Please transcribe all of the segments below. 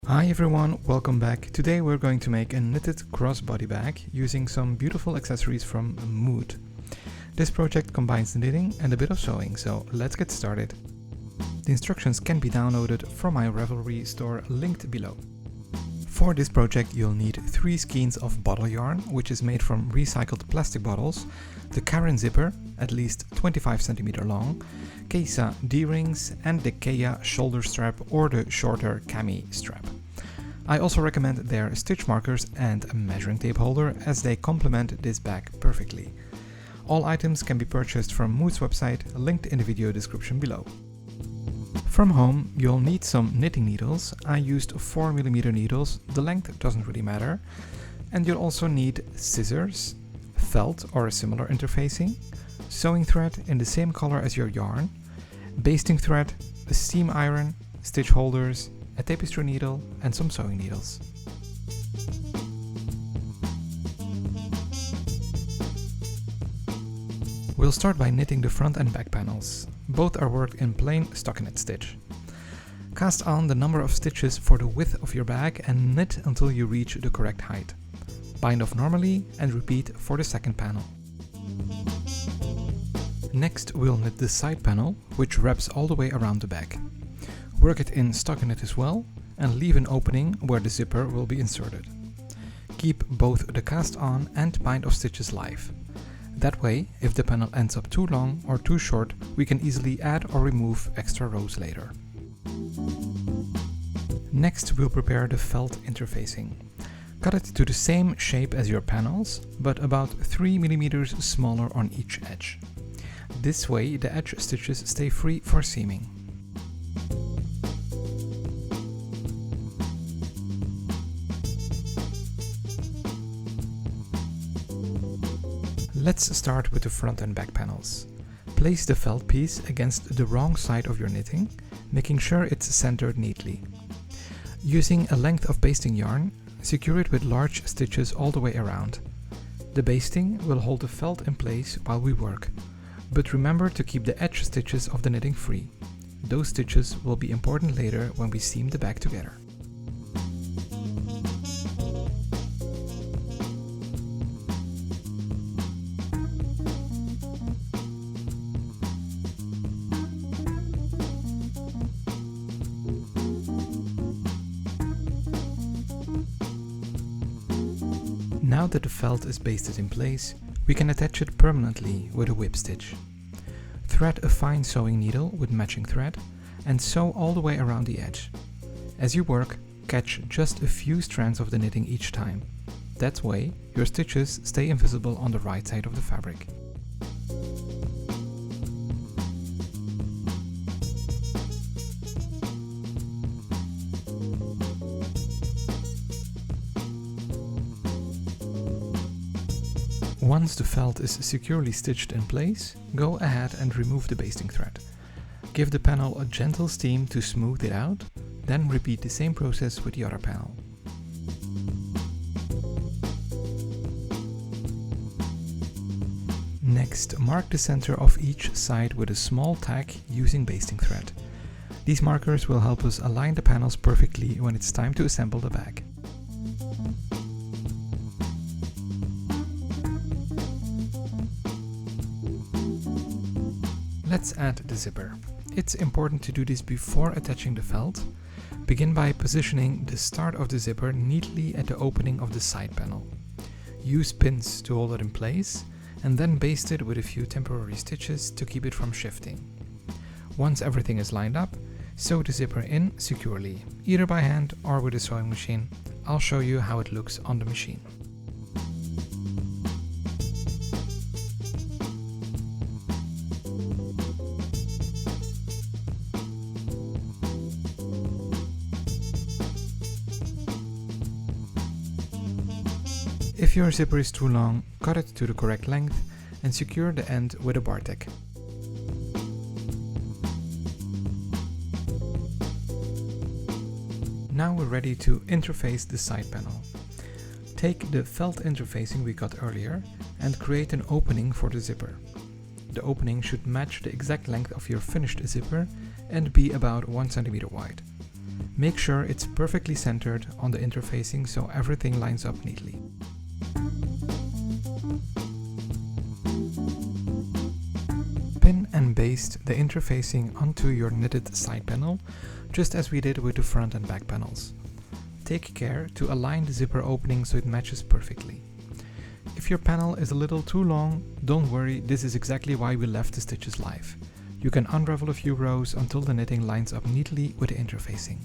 Hi everyone, welcome back. Today we're going to make a knitted crossbody bag using some beautiful accessories from Muud. This project combines knitting and a bit of sewing, so let's get started. The instructions can be downloaded from my Ravelry store linked below. For this project you'll need 3 skeins of bottle yarn, which is made from recycled plastic bottles, the Carin Zipper, at least 25 cm long, Caisa D-rings and the Caya Shoulder Strap or the shorter Caia strap. I also recommend their stitch markers and a measuring tape holder as they complement this bag perfectly. All items can be purchased from Muud's website, linked in the video description below. From home you'll need some knitting needles. I used 4mm needles, the length doesn't really matter. And you'll also need scissors, felt or a similar interfacing, sewing thread in the same color as your yarn, basting thread, a steam iron, stitch holders, a tapestry needle and some sewing needles. We'll start by knitting the front and back panels. Both are worked in plain stockinette stitch. Cast on the number of stitches for the width of your bag and knit until you reach the correct height. Bind off normally and repeat for the second panel. Next we'll knit the side panel, which wraps all the way around the bag. Work it in stockinette as well and leave an opening where the zipper will be inserted. Keep both the cast on and bind off stitches live. That way, if the panel ends up too long or too short, we can easily add or remove extra rows later. Next we'll prepare the felt interfacing. Cut it to the same shape as your panels, but about 3mm smaller on each edge. This way the edge stitches stay free for seaming. Let's start with the front and back panels. Place the felt piece against the wrong side of your knitting, making sure it's centered neatly. Using a length of basting yarn, secure it with large stitches all the way around. The basting will hold the felt in place while we work, but remember to keep the edge stitches of the knitting free. Those stitches will be important later when we seam the bag together. Now that the felt is basted in place, we can attach it permanently with a whip stitch. Thread a fine sewing needle with matching thread and sew all the way around the edge. As you work, catch just a few strands of the knitting each time. That way, your stitches stay invisible on the right side of the fabric. Once the felt is securely stitched in place, go ahead and remove the basting thread. Give the panel a gentle steam to smooth it out, then repeat the same process with the other panel. Next, mark the center of each side with a small tack using basting thread. These markers will help us align the panels perfectly when it's time to assemble the bag. Let's add the zipper. It's important to do this before attaching the felt. Begin by positioning the start of the zipper neatly at the opening of the side panel. Use pins to hold it in place and then baste it with a few temporary stitches to keep it from shifting. Once everything is lined up, sew the zipper in securely, either by hand or with a sewing machine. I'll show you how it looks on the machine. If your zipper is too long, cut it to the correct length and secure the end with a bar tack. Now we're ready to interface the side panel. Take the felt interfacing we cut earlier and create an opening for the zipper. The opening should match the exact length of your finished zipper and be about 1 cm wide. Make sure it's perfectly centered on the interfacing so everything lines up neatly. Pin and baste the interfacing onto your knitted side panel, just as we did with the front and back panels. Take care to align the zipper opening so it matches perfectly. If your panel is a little too long, don't worry, this is exactly why we left the stitches live. You can unravel a few rows until the knitting lines up neatly with the interfacing.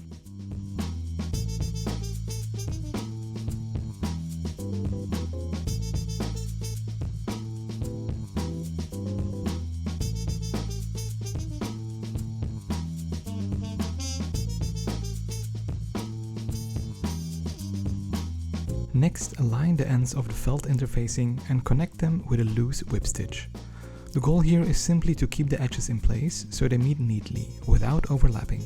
Next, align the ends of the felt interfacing and connect them with a loose whip stitch. The goal here is simply to keep the edges in place so they meet neatly, without overlapping.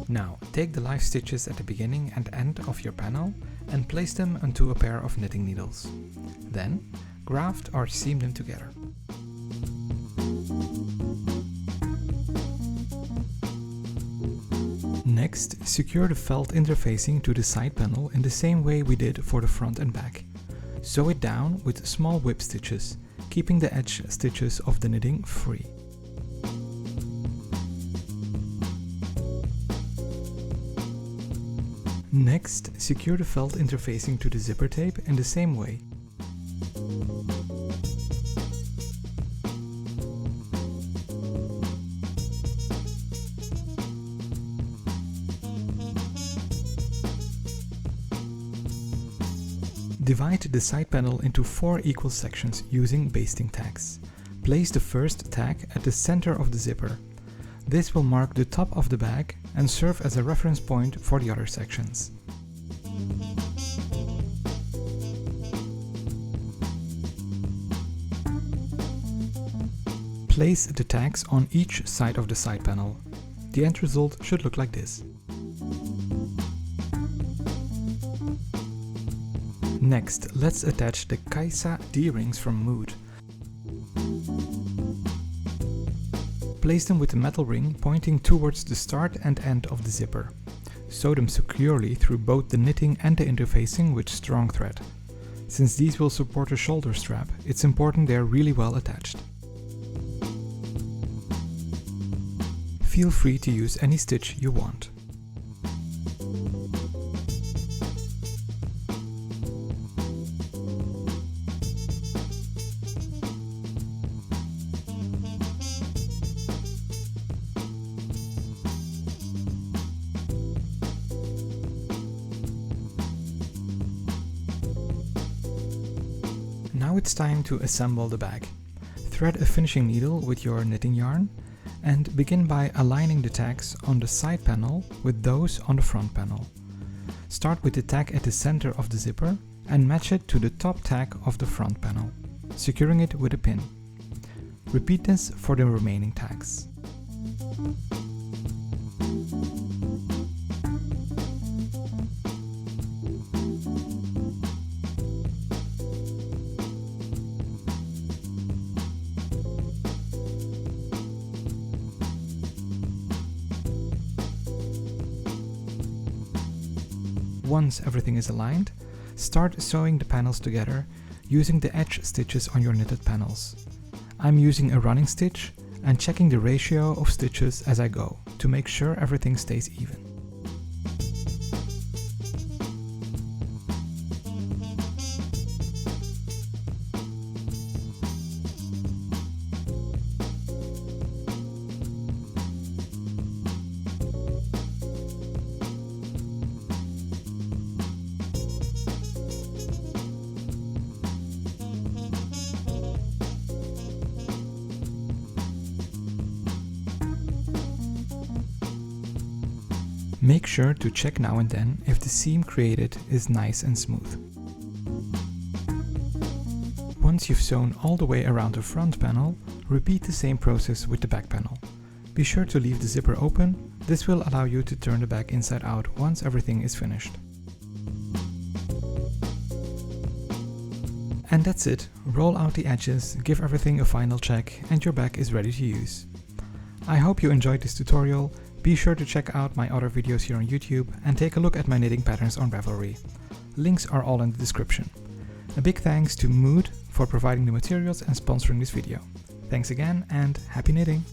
Now, take the live stitches at the beginning and end of your panel and place them onto a pair of knitting needles. Then, graft or seam them together. Next, secure the felt interfacing to the side panel in the same way we did for the front and back. Sew it down with small whip stitches, keeping the edge stitches of the knitting free. Next, secure the felt interfacing to the zipper tape in the same way. Divide the side panel into 4 equal sections using basting tags. Place the first tag at the center of the zipper. This will mark the top of the bag and serve as a reference point for the other sections. Place the tags on each side of the side panel. The end result should look like this. Next, let's attach the Caisa D-rings from Muud. Place them with the metal ring pointing towards the start and end of the zipper. Sew them securely through both the knitting and the interfacing with strong thread. Since these will support a shoulder strap, it's important they are really well attached. Feel free to use any stitch you want. Now it's time to assemble the bag. Thread a finishing needle with your knitting yarn and begin by aligning the tags on the side panel with those on the front panel. Start with the tag at the center of the zipper and match it to the top tag of the front panel, securing it with a pin. Repeat this for the remaining tags. Once everything is aligned, start sewing the panels together using the edge stitches on your knitted panels. I'm using a running stitch and checking the ratio of stitches as I go to make sure everything stays even. Make sure to check now and then if the seam created is nice and smooth. Once you've sewn all the way around the front panel, repeat the same process with the back panel. Be sure to leave the zipper open, this will allow you to turn the bag inside out once everything is finished. And that's it. Roll out the edges, give everything a final check, and your bag is ready to use. I hope you enjoyed this tutorial. Be sure to check out my other videos here on YouTube and take a look at my knitting patterns on Ravelry. Links are all in the description. A big thanks to Muud for providing the materials and sponsoring this video. Thanks again and happy knitting!